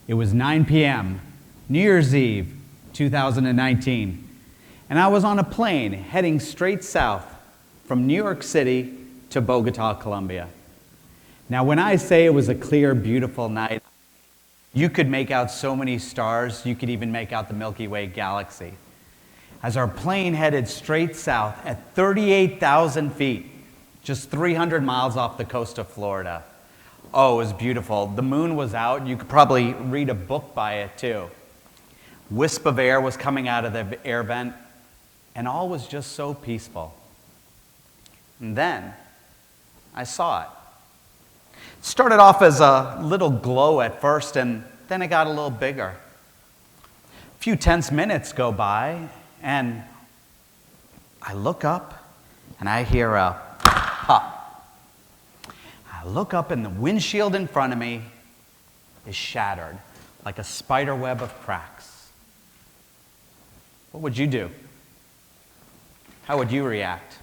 It was 9 p.m., New Year's Eve, 2019, and I was on a plane heading straight south from New York City to Bogota, Colombia. Now, when I say it was a clear, beautiful night, you could make out so many stars, you could even make out the Milky Way galaxy. As our plane headed straight south at 38,000 feet, just 300 miles off the coast of Florida. Oh, it was beautiful. The moon was out. You could probably read a book by it, too. Wisp of air was coming out of the air vent, and all was just so peaceful. And then I saw it. It started off as a little glow at first, and then it got a little bigger. A few tense minutes go by, and I look up, and I hear a pop. I look up, and the windshield in front of me is shattered like a spider web of cracks. What would you do? How would you react?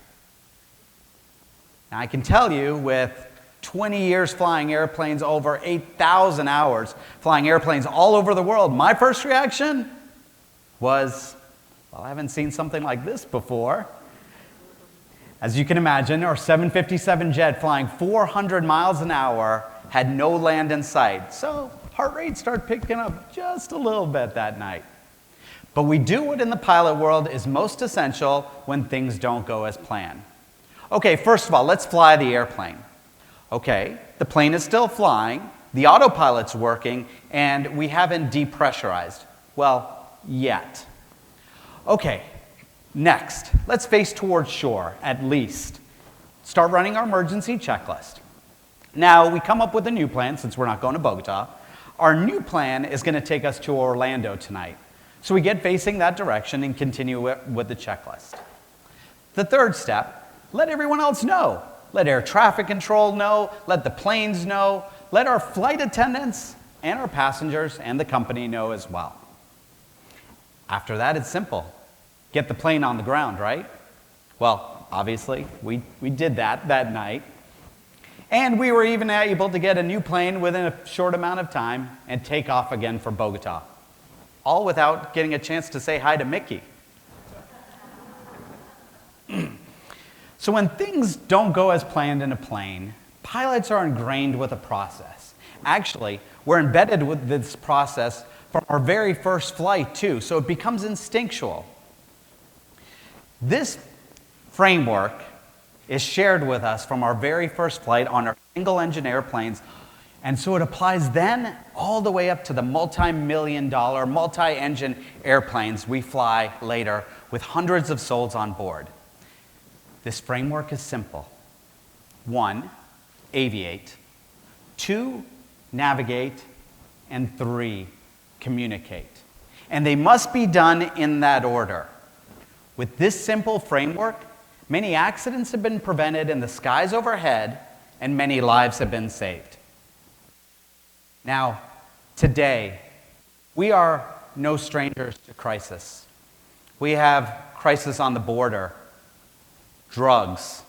Now, I can tell you, with 20 years flying airplanes, over 8,000 hours flying airplanes all over the world, my first reaction was, well, I haven't seen something like this before. As you can imagine, our 757 jet flying 400 miles an hour had no land in sight, so heart rate started picking up just a little bit that night. But we do what in the pilot world is most essential when things don't go as planned. Okay, first of all, let's fly the airplane. Okay, the plane is still flying, the autopilot's working, and we haven't depressurized. Well, yet. Okay, next, let's face towards shore, at least. Start running our emergency checklist. Now, we come up with a new plan, since we're not going to Bogota. Our new plan is going to take us to Orlando tonight. So we get facing that direction and continue with the checklist. The third step, let everyone else know. Let air traffic control know, let the planes know, let our flight attendants and our passengers and the company know as well. After that, it's simple. Get the plane on the ground, right? Well, obviously, we did that night. And we were even able to get a new plane within a short amount of time and take off again for Bogota. All without getting a chance to say hi to Mickey. So when things don't go as planned in a plane, pilots are ingrained with a process. Actually, we're embedded with this process from our very first flight, too, so it becomes instinctual. This framework is shared with us from our very first flight on our single-engine airplanes, and so it applies then all the way up to the multi-million-dollar, multi-engine airplanes we fly later with hundreds of souls on board. This framework is simple. 1, aviate. 2, navigate. And 3, communicate. And they must be done in that order. With this simple framework, many accidents have been prevented in the skies overhead, and many lives have been saved. Now, today, we are no strangers to crisis. We have crisis on the border, drugs,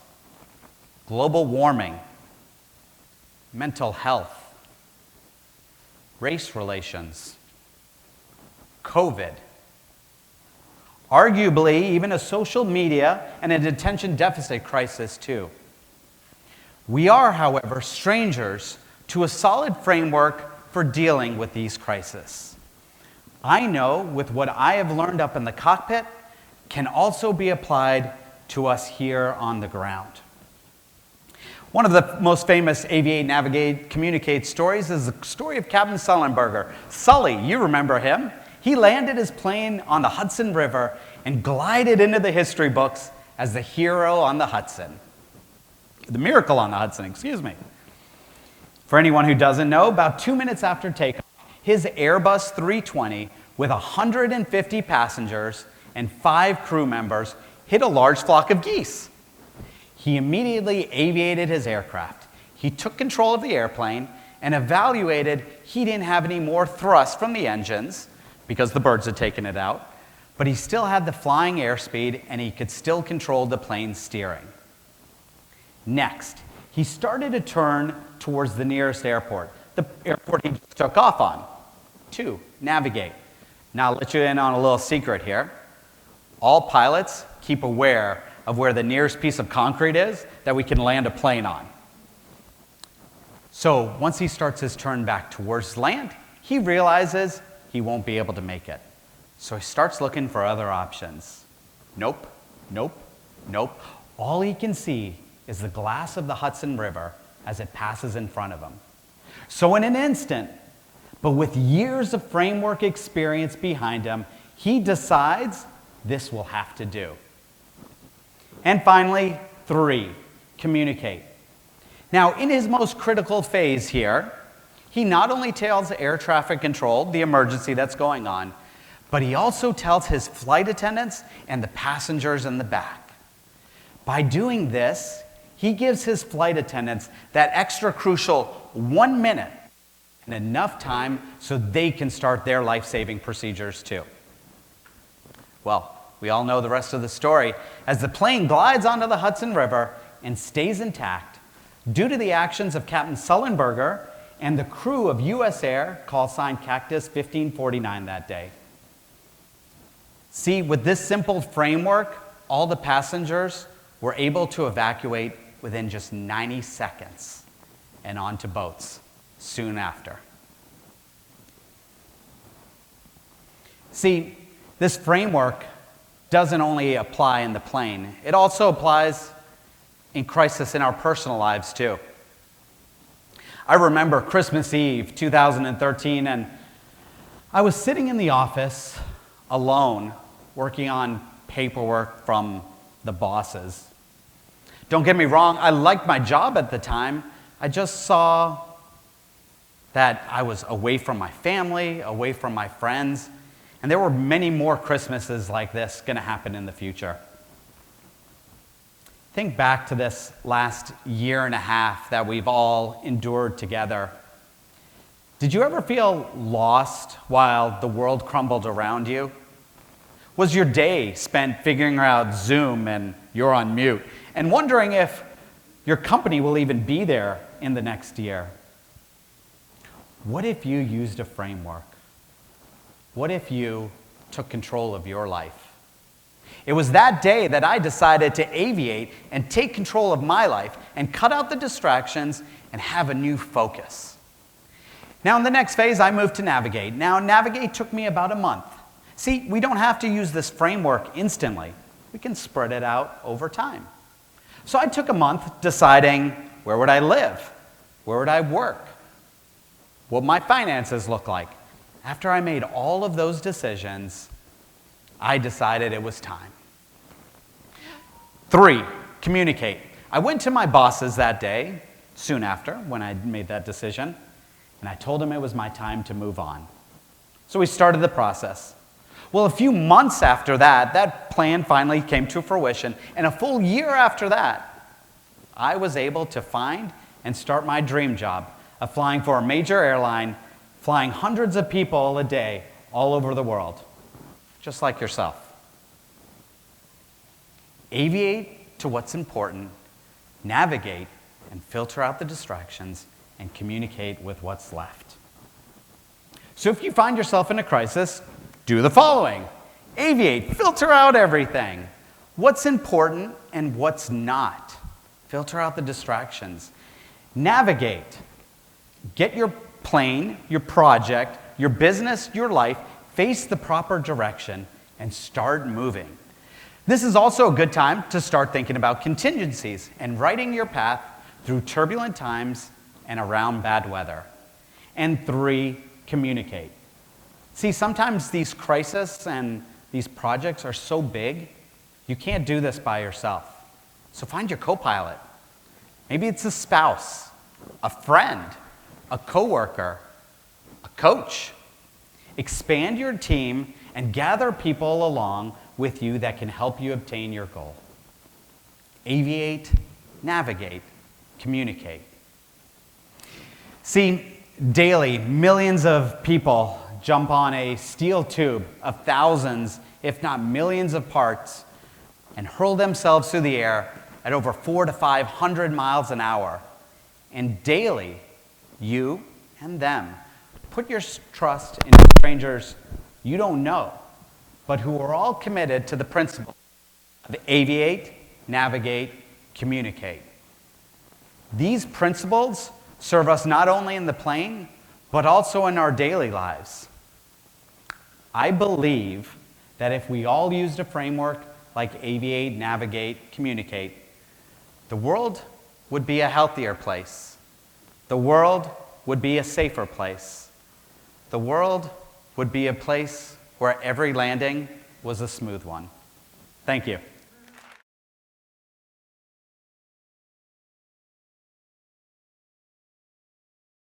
global warming, mental health, race relations, COVID, arguably even a social media and an attention deficit crisis too. We are, however, strangers to a solid framework for dealing with these crises. I know with what I have learned up in the cockpit can also be applied to us here on the ground. One of the most famous aviate, navigate, communicate stories is the story of Captain Sullenberger. Sully, you remember him. He landed his plane on the Hudson River and glided into the history books as the hero on the Hudson. The miracle on the Hudson, excuse me. For anyone who doesn't know, about 2 minutes after takeoff, his Airbus 320 with 150 passengers and 5 crew members hit a large flock of geese. He immediately aviated his aircraft. He took control of the airplane and evaluated he didn't have any more thrust from the engines because the birds had taken it out, but he still had the flying airspeed and he could still control the plane's steering. Next, he started to turn towards the nearest airport, the airport he just took off on. 2, navigate. Now, I'll let you in on a little secret here. All pilots keep aware of where the nearest piece of concrete is that we can land a plane on. So once he starts his turn back towards land, he realizes he won't be able to make it. So he starts looking for other options. Nope, nope, nope. All he can see is the glass of the Hudson River as it passes in front of him. So in an instant, but with years of framework experience behind him, he decides this will have to do. And finally, 3, communicate. Now, in his most critical phase here, he not only tells air traffic control the emergency that's going on, but he also tells his flight attendants and the passengers in the back. By doing this, he gives his flight attendants that extra crucial 1 minute and enough time so they can start their life-saving procedures too. Well, we all know the rest of the story as the plane glides onto the Hudson River and stays intact due to the actions of Captain Sullenberger and the crew of U.S. Air call sign Cactus 1549 that day. See, with this simple framework, all the passengers were able to evacuate within just 90 seconds and onto boats soon after. See, this framework doesn't only apply in the plane, it also applies in crisis in our personal lives too. I remember Christmas Eve 2013, and I was sitting in the office alone working on paperwork from the bosses. Don't get me wrong, I liked my job at the time. I just saw that I was away from my family, away from my friends, and there were many more Christmases like this going to happen in the future. Think back to this last year and a half that we've all endured together. Did you ever feel lost while the world crumbled around you? Was your day spent figuring out Zoom and you're on mute and wondering if your company will even be there in the next year? What if you used a framework? What if you took control of your life? It was that day that I decided to aviate and take control of my life and cut out the distractions and have a new focus. Now in the next phase, I moved to navigate. Now navigate took me about a month. See, we don't have to use this framework instantly. We can spread it out over time. So I took a month deciding where would I live? Where would I work? What would my finances look like? After I made all of those decisions, I decided it was time. 3, communicate. I went to my bosses that day, soon after, when I made that decision, and I told them it was my time to move on. So we started the process. Well, a few months after that, that plan finally came to fruition, and a full year after that, I was able to find and start my dream job of flying for a major airline, flying hundreds of people a day all over the world, just like yourself. Aviate to what's important, navigate and filter out the distractions, and communicate with what's left. So if you find yourself in a crisis, do the following. Aviate, filter out everything. What's important and what's not. Filter out the distractions. Navigate. Get your plane, your project, your business, your life, face the proper direction and start moving. This is also a good time to start thinking about contingencies and writing your path through turbulent times and around bad weather. And 3, communicate. See, sometimes these crises and these projects are so big, you can't do this by yourself. So find your co-pilot. Maybe it's a spouse, a friend, a coworker, a coach. Expand your team and gather people along with you that can help you obtain your goal. Aviate, navigate, communicate. See, daily, millions of people jump on a steel tube of thousands, if not millions of parts, and hurl themselves through the air at over 400 to 500 miles an hour. And daily, you and them Put your trust in strangers you don't know, but who are all committed to the principle of aviate, navigate, communicate. These principles serve us not only in the plane, but also in our daily lives. I believe that if we all used a framework like aviate, navigate, communicate, the world would be a healthier place. The world would be a safer place. The world would be a place where every landing was a smooth one. Thank you.